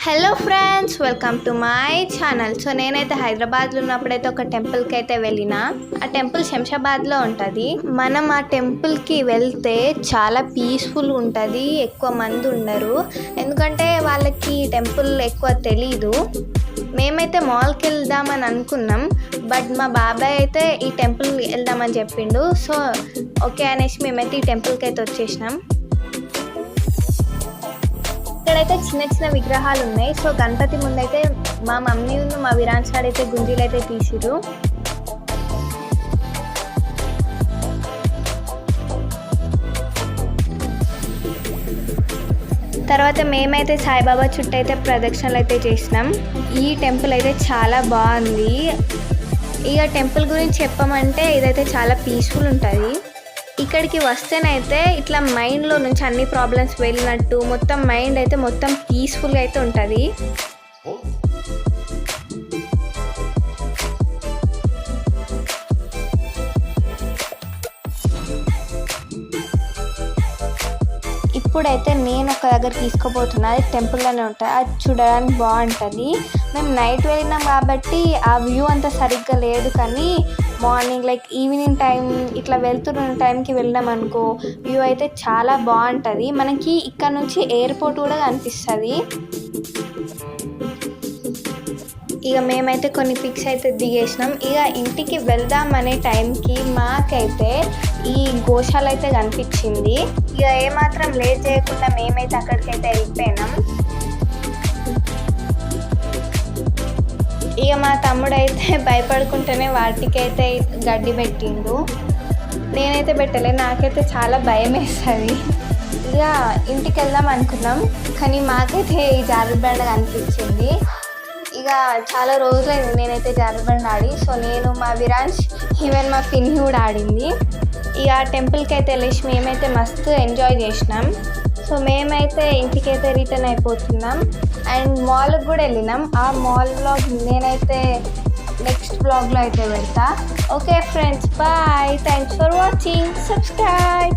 Hello friends, welcome to my channel. So నేనైతే హైదరాబాద్లో ఉన్నప్పుడైతే ఒక టెంపుల్కి అయితే వెళ్ళిన. ఆ టెంపుల్ శంషాబాద్లో ఉంటుంది. మనం ఆ టెంపుల్కి వెళ్తే చాలా పీస్ఫుల్ ఉంటుంది, ఎక్కువ మంది ఉండరు. ఎందుకంటే వాళ్ళకి టెంపుల్ ఎక్కువ తెలీదు. మేమైతే మాల్కి వెళ్దామని అనుకున్నాం, బట్ మా బాబాయ్ అయితే ఈ టెంపుల్ వెళ్దామని చెప్పిండు. సో ఓకే అనేసి మేమైతే ఈ టెంపుల్కి అయితే వచ్చేసినాం. ఇక్కడైతే చిన్న చిన్న విగ్రహాలు ఉన్నాయి. సో గణపతి ముందైతే మా మమ్మీ మా విరాన్స్ అయితే గుంజీలు అయితే తీసిరు. తర్వాత మేమైతే సాయిబాబా చుట్టూ అయితే ప్రదక్షిణలు అయితే చేసినాం. ఈ టెంపుల్ అయితే చాలా బాగుంది. ఇక టెంపుల్ గురించి చెప్పమంటే ఇదైతే చాలా పీస్ఫుల్ ఉంటుంది. ఇక్కడికి వస్తేనైతే ఇట్లా మైండ్లో నుంచి అన్ని ప్రాబ్లమ్స్ వెళ్ళినట్టు మొత్తం మైండ్ అయితే మొత్తం పీస్ఫుల్గా అయితే ఉంటుంది. ఇప్పుడైతే నేను ఒక దగ్గర తీసుకోబోతున్నా. అది టెంపుల్లోనే ఉంటుంది, అది చూడడానికి బాగుంటుంది. మేము నైట్ వెళ్ళినాం కాబట్టి ఆ వ్యూ అంతా సరిగ్గా లేదు, కానీ మార్నింగ్ లైక్ ఈవినింగ్ టైం ఇట్లా వెళ్తున్న టైంకి వెళ్ళినాం అనుకో వ్యూ అయితే చాలా బాగుంటుంది. మనకి ఇక్కడ నుంచి ఎయిర్పోర్ట్ కూడా కనిపిస్తుంది. ఇక మేమైతే కొన్ని పిక్స్ అయితే దిగేసినాం. ఇక ఇంటికి వెళ్దాం అనే టైంకి మాకైతే ఈ గోశాల అయితే కనిపించింది. ఇక ఏమాత్రం లేట్ చేయకుండా మేమైతే అక్కడికైతే వెళ్ళిపోయినాం. ఇక మా తమ్ముడు అయితే భయపడుకుంటూనే వాటికైతే గడ్డి పెట్టిండు. నేనైతే పెట్టలే, నాకైతే చాలా భయం వేస్తుంది. ఇక ఇంటికి వెళ్దాం అనుకున్నాం, కానీ మాకైతే ఈ జారుడుబండ కనిపించింది. ఇక చాలా రోజులైంది నేనైతే జారుడుబండ ఆడి. సో నేను మా విరాన్స్ ఈవెన్ మా పిన్ని కూడా ఆడింది. ఇక టెంపుల్కి అయితే వెళ్ళేసి మేమైతే మస్తు ఎంజాయ్ చేసినాం. సో మేమైతే ఇంటికైతే రిటర్న్ అయిపోతున్నాం. అండ్ మాల్కి కూడా వెళ్ళినాం. ఆ మాల్ వ్లాగ్ నేనైతే నెక్స్ట్ వ్లాగ్లో అయితే పెడతా. Okay friends, bye. Thanks for watching. Subscribe.